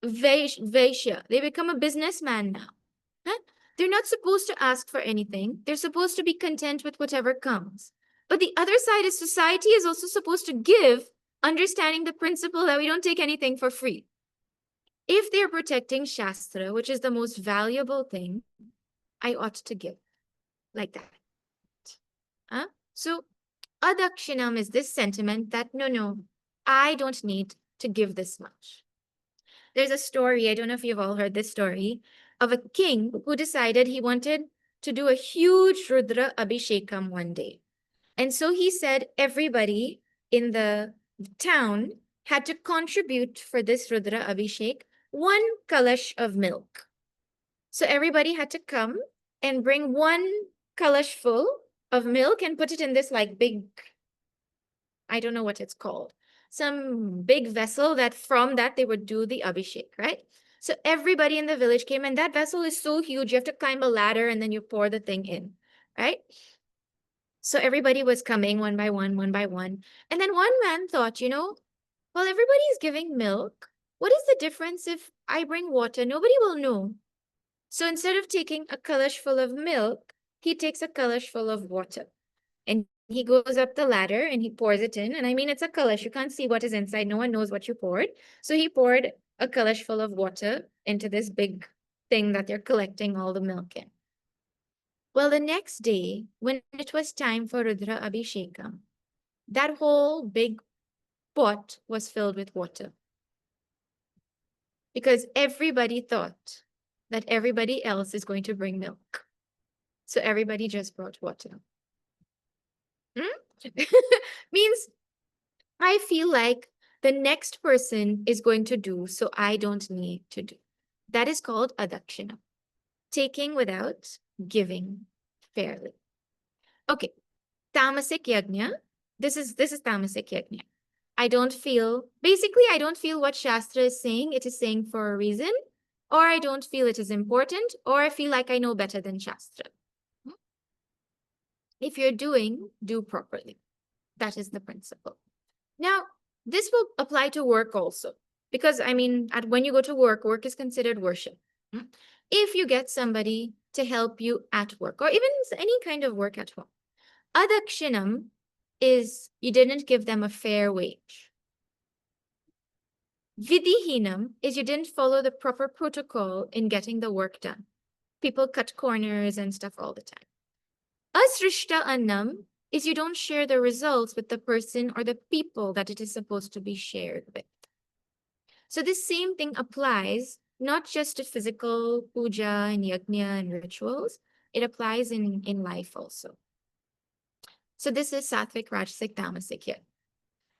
vaishya. They become a businessman now. Huh? They're not supposed to ask for anything. They're supposed to be content with whatever comes. But the other side is society is also supposed to give, understanding the principle that we don't take anything for free. If they're protecting Shastra, which is the most valuable thing, I ought to give like that. So adakshinam is this sentiment that, no, I don't need to give this much. There's a story, I don't know if you've all heard this story, of a king who decided he wanted to do a huge Rudra Abhishekam one day. And so he said everybody in the town had to contribute for this Rudra Abhishek 1 kalash of milk. So everybody had to come and bring 1 kalash full of milk and put it in this big, I don't know what it's called, some big vessel that from that they would do the Abhishek, right? So everybody in the village came, and that vessel is so huge, you have to climb a ladder and then you pour the thing in, right? So everybody was coming one by one, one by one. And then one man thought, well, everybody is giving milk. What is the difference if I bring water? Nobody will know. So instead of taking a kalash full of milk, he takes a kalash full of water. And he goes up the ladder and he pours it in. And I mean, it's a kalash. You can't see what is inside. No one knows what you poured. So he poured a kalash full of water into this big thing that they're collecting all the milk in. Well, the next day, when it was time for Rudra Abhishekam, that whole big pot was filled with water because everybody thought that everybody else is going to bring milk. So everybody just brought water. Means I feel like the next person is going to do, so I don't need to do. That is called adakshina, taking without giving fairly. Okay, tamasic yajna. This is tamasic yajna. I don't feel what Shastra is saying. It is saying for a reason, or I don't feel it is important, or I feel like I know better than Shastra. If you're doing, do properly. That is the principle. Now, this will apply to work also, because I mean, when you go to work, work is considered worship. If you get somebody to help you at work, or even any kind of work at home, adakshinam is you didn't give them a fair wage. Vidihinam is you didn't follow the proper protocol in getting the work done. People cut corners and stuff all the time. Asrishta annam is you don't share the results with the person or the people that it is supposed to be shared with. So this same thing applies not just to physical puja and yajna and rituals, it applies in life also. So this is sattvic, rajasic, tamasic here.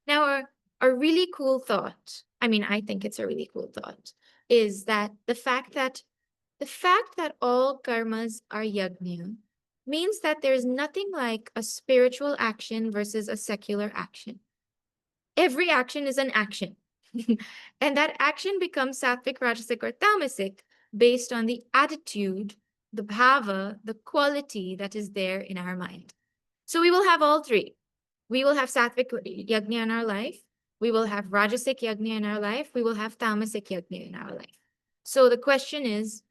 Now, a really cool thought, I mean, I think it's a really cool thought, is that the fact that all karmas are yajna means that there's nothing like a spiritual action versus a secular action. Every action is an action. And that action becomes sattvic, rajasic, or tamasic based on the attitude, the bhava, the quality that is there in our mind. So we will have all three. We will have sattvic yajna in our life. We will have rajasic yajna in our life. We will have tamasic yajna in our life. So the question is,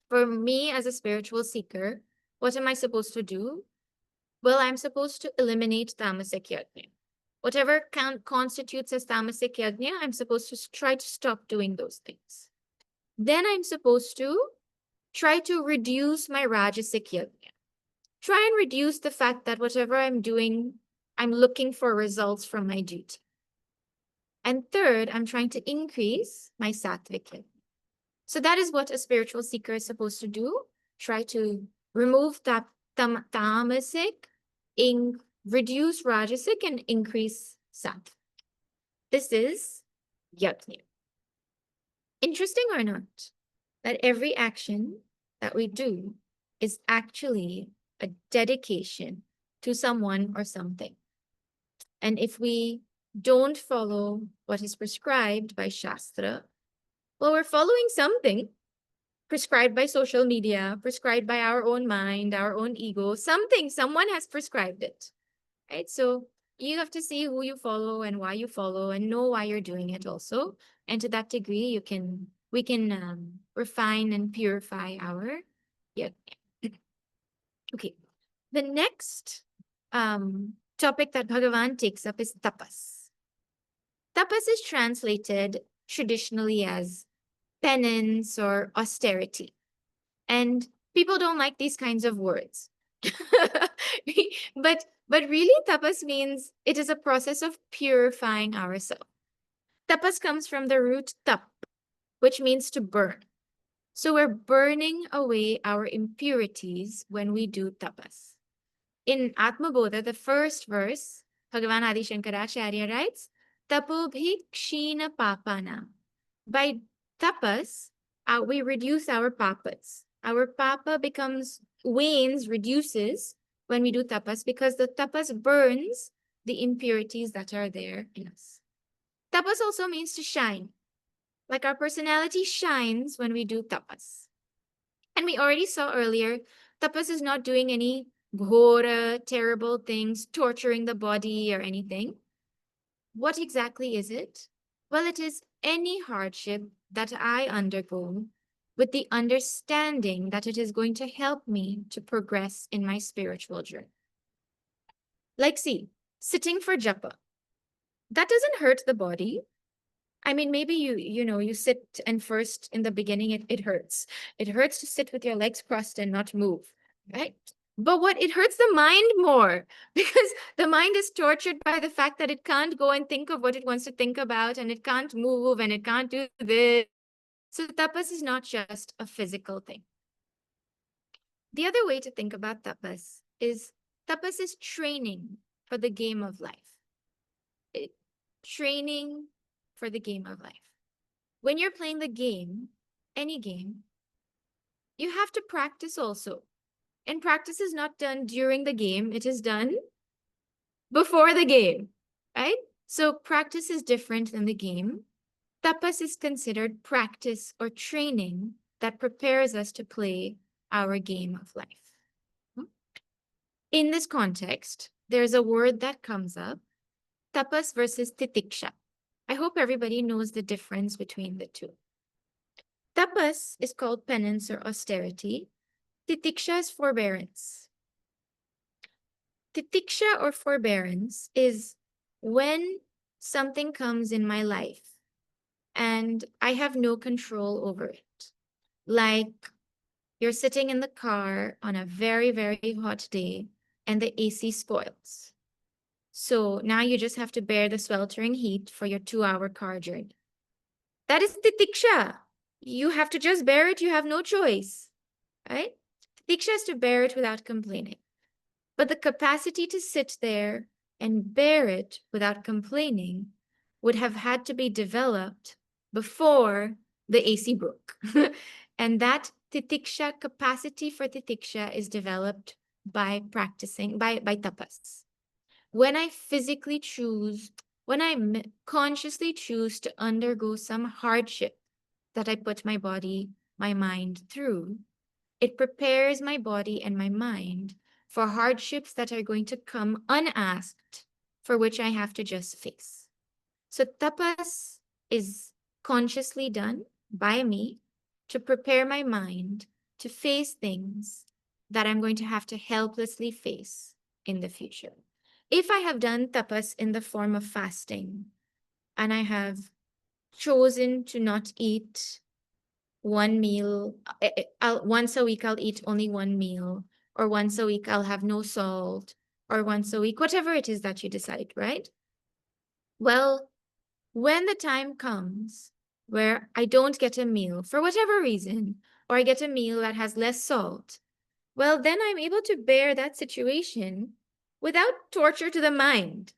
for me as a spiritual seeker, what am I supposed to do? Well, I'm supposed to eliminate tamasic yajna. Whatever constitutes as tamasic yajna, I'm supposed to try to stop doing those things. Then I'm supposed to try to reduce my rajasic yajna. Try and reduce the fact that whatever I'm doing, I'm looking for results from my duty. And third, I'm trying to increase my sattvic yajna. So that is what a spiritual seeker is supposed to do. Try to remove tamasic, reduce rajasic, and increase sattvic. This is yajna. Interesting or not, that every action that we do is actually a dedication to someone or something. And if we don't follow what is prescribed by Shastra, well, we're following something prescribed by social media, prescribed by our own mind, our own ego, someone has prescribed it, right? So you have to see who you follow and why you follow and know why you're doing it also. And to that degree, we can refine and purify our, yeah. Okay. The next topic that Bhagavan takes up is tapas. Tapas is translated traditionally as penance or austerity. And people don't like these kinds of words. but really tapas means it is a process of purifying ourselves. Tapas comes from the root tap, which means to burn. So we're burning away our impurities when we do tapas. In Atma Bodha, the first verse, Bhagavan Adi Shankaracharya writes, Tapobhi kshina papana. By tapas, we reduce our papas. Our papa reduces when we do tapas because the tapas burns the impurities that are there in us. Tapas also means to shine. Like our personality shines when we do tapas. And we already saw earlier, tapas is not doing any ghora, terrible things, torturing the body or anything. What exactly is it? Well, it is any hardship that I undergo with the understanding that it is going to help me to progress in my spiritual journey. Like, see, sitting for japa, that doesn't hurt the body. I mean, maybe you sit and first in the beginning it hurts. It hurts to sit with your legs crossed and not move, right? But what it hurts the mind more because the mind is tortured by the fact that it can't go and think of what it wants to think about and it can't move and it can't do this. So tapas is not just a physical thing. The other way to think about tapas is training for the game of life. Training for the game of life. When you're playing the game, any game, you have to practice also. And practice is not done during the game, it is done before the game, right? So practice is different than the game. Tapas is considered practice or training that prepares us to play our game of life. In this context, there's a word that comes up, tapas versus titiksha. I hope everybody knows the difference between the two. Tapas is called penance or austerity. Titiksha is forbearance. Titiksha or forbearance is when something comes in my life and I have no control over it. Like you're sitting in the car on a very, very hot day and the AC spoils. So now you just have to bear the sweltering heat for your 2-hour car journey. That is titiksha. You have to just bear it. You have no choice, right? Titiksha is to bear it without complaining. But the capacity to sit there and bear it without complaining would have had to be developed before the AC broke. And that titiksha, capacity for titiksha is developed by practicing, by tapas. When I physically choose, when I consciously choose to undergo some hardship that I put my body, my mind through, it prepares my body and my mind for hardships that are going to come unasked, for which I have to just face. So tapas is consciously done by me to prepare my mind to face things that I'm going to have to helplessly face in the future. If I have done tapas in the form of fasting and I have chosen to not eat one meal, once a week I'll eat only one meal, or once a week I'll have no salt, or once a week, whatever it is that you decide, right? Well, when the time comes where I don't get a meal for whatever reason, or I get a meal that has less salt, well, then I'm able to bear that situation without torture to the mind.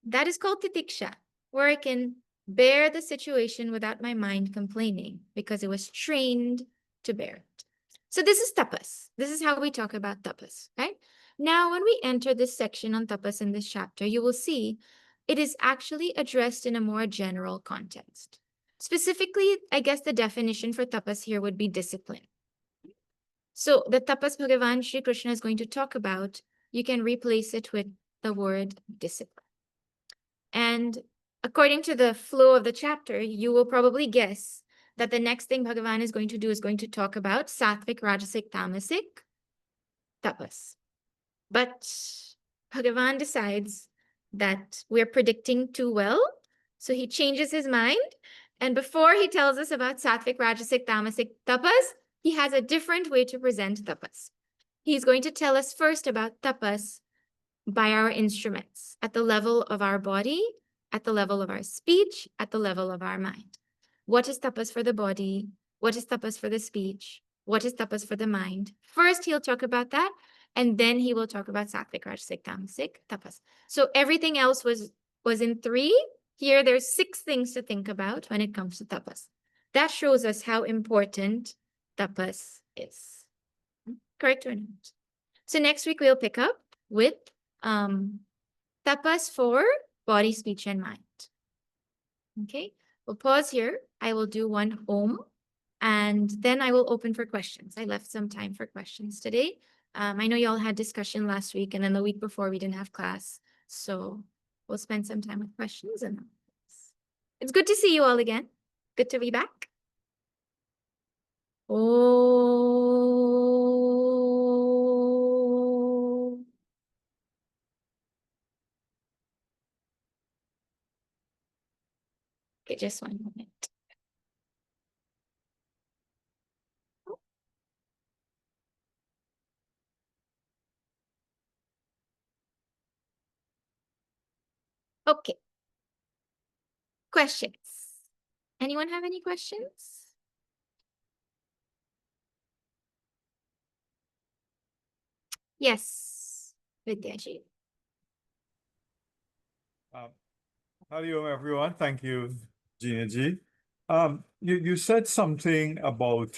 That is called titiksha, where I can bear the situation without my mind complaining because it was trained to bear it. So this is tapas. This is how we talk about tapas, right? Now, when we enter this section on tapas in this chapter, you will see it is actually addressed in a more general context. Specifically, I guess the definition for tapas here would be discipline. So the tapas Bhagavan Sri Krishna is going to talk about, you can replace it with the word discipline. And according to the flow of the chapter, you will probably guess that the next thing Bhagavan is going to do is going to talk about sattvic, rajasic, tamasic tapas. But Bhagavan decides that we're predicting too well, so he changes his mind. And before he tells us about sattvic, rajasic, tamasic tapas, he has a different way to present tapas. He's going to tell us first about tapas by our instruments, at the level of our body, at the level of our speech, at the level of our mind. What is tapas for the body? What is tapas for the speech? What is tapas for the mind? First, he'll talk about that, and then he will talk about sattvic, rajasic, tamasic tapas. So everything else was in 3. Here, there's 6 things to think about when it comes to tapas. That shows us how important tapas is. Correct or not? So next week, we'll pick up with tapas for body, speech, and mind. Okay, we'll pause here. I will do one om, and then I will open for questions. I left some time for questions today. I know you all had discussion last week, and then the week before we didn't have class. So we'll spend some time with questions, and it's good to see you all again. Good to be back. Oh. Okay, just 1 minute. Okay. Questions. Anyone have any questions? Yes, Vidyaji. Hello, everyone. Thank you, Gina G. You said something about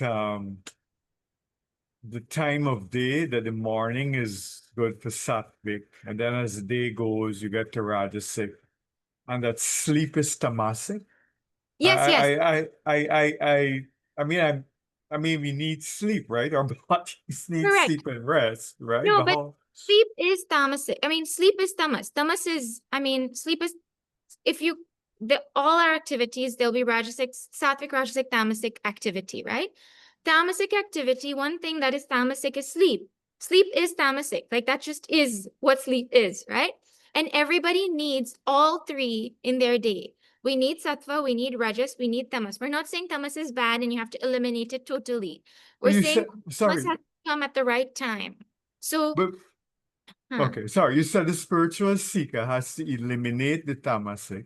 the time of day, that the morning is good for sattvic, and then as the day goes, you get to rajasic, and that sleep is tamasic. Yes, yes, I mean, I mean, we need sleep, right? Our bodies need correct. sleep and rest, right? No, But but how? sleep is tamasic. I mean, sleep is tamas. Tamas is, sleep is, if you, all our activities, there'll be rajasic, sattvic, rajasic, tamasic activity, right? Tamasic activity, one thing that is tamasic is sleep. Sleep is tamasic. Like that just is what sleep is, right? And everybody needs all three in their day. We need sattva, we need rajas, we need tamas. We're not saying tamas is bad and you have to eliminate it totally. We're You saying said, tamas sorry, has to come at the right time. So, but huh. okay, sorry. You said the spiritual seeker has to eliminate the tamasic.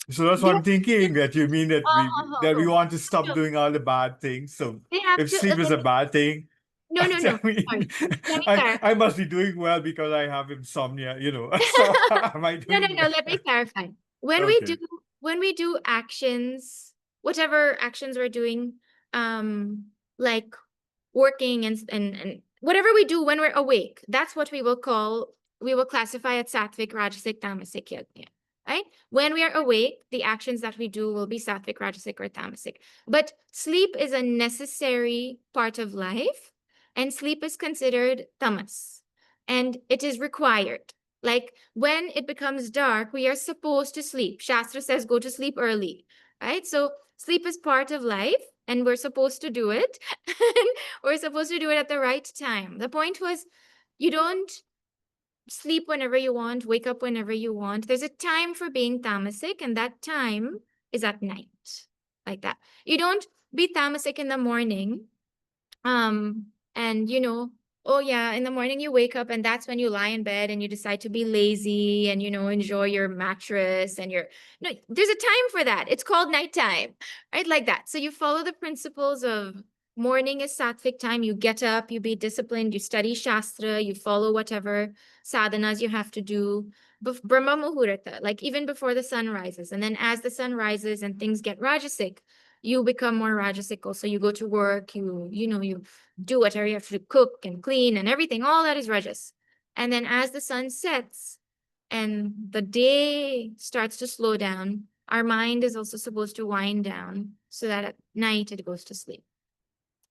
So that's what Yes, I'm thinking, that you mean that we oh, want to stop no, doing all the bad things. So they have if to sleep is a eliminate. bad thing, No, no, I no. mean, Sorry. Let me clarify. I must be doing well because I have insomnia, you know. So am I No, no, doing no. well? Let me clarify. When we do, Okay. when we do actions, whatever actions we're doing, like working and whatever we do when we're awake, that's what we will classify as sattvic, rajasic, tamasic, yajna, right? When we are awake, the actions that we do will be sattvic, rajasic, or tamasic. But sleep is a necessary part of life, and sleep is considered tamas, and it is required. Like when it becomes dark, we are supposed to sleep. Shastra says go to sleep early, right? So sleep is part of life, and we're supposed to do it. We're supposed to do it at the right time. The point was, you don't sleep whenever you want, wake up whenever you want. There's a time for being tamasic, and that time is at night, like that. You don't be tamasic in the morning, and oh yeah, in the morning you wake up and that's when you lie in bed and you decide to be lazy and enjoy your mattress and no, there's a time for that. It's called nighttime, right? Like that. So you follow the principles of morning is sattvic time. You get up, you be disciplined, you study shastra, you follow whatever sadhanas you have to do. Brahma Muhurta, like even before the sun rises. And then as the sun rises and things get rajasic, you become more rajasic. So you go to work, you do whatever you have to cook and clean and everything. All that is rajas. And then as the sun sets and the day starts to slow down, our mind is also supposed to wind down so that at night it goes to sleep.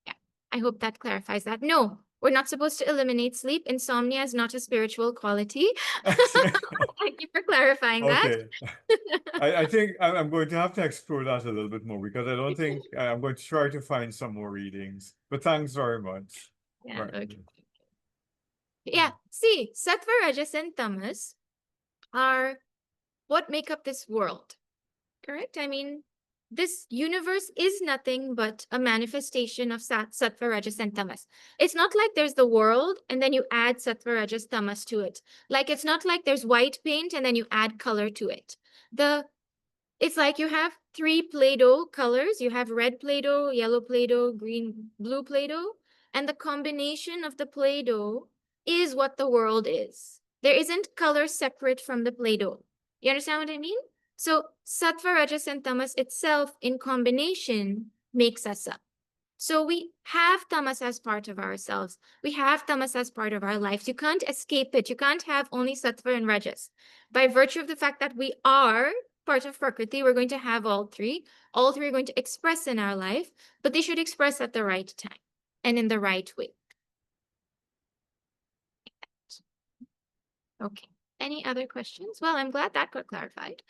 Yeah, I hope that clarifies that. No, we're not supposed to eliminate sleep. Insomnia is not a spiritual quality. Thank you for clarifying that. Okay. I think I'm going to have to explore that a little bit more, because I don't think I'm going to try to find some more readings. But thanks very much. Yeah, Right. okay. Yeah, see, sattva, rajas, and tamas are what make up this world, correct? I mean, this universe is nothing but a manifestation of sattva, rajas, and tamas. It's not like there's the world and then you add sattva, rajas, tamas to it. Like it's not like there's white paint and then you add color to it. It's like you have 3 Play-Doh colors. You have red Play-Doh, yellow Play-Doh, green, blue Play-Doh, and the combination of the Play-Doh is what the world is. There isn't color separate from the Play-Doh. You understand what I mean? So sattva, rajas, and tamas itself in combination makes us up. So we have tamas as part of ourselves. We have tamas as part of our lives. You can't escape it. You can't have only sattva and rajas. By virtue of the fact that we are part of Prakriti, we're going to have all three. All three are going to express in our life, but they should express at the right time and in the right way. Okay. Any other questions? Well, I'm glad that got clarified.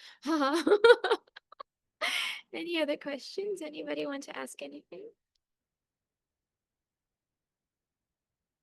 Any other questions? Anybody want to ask anything?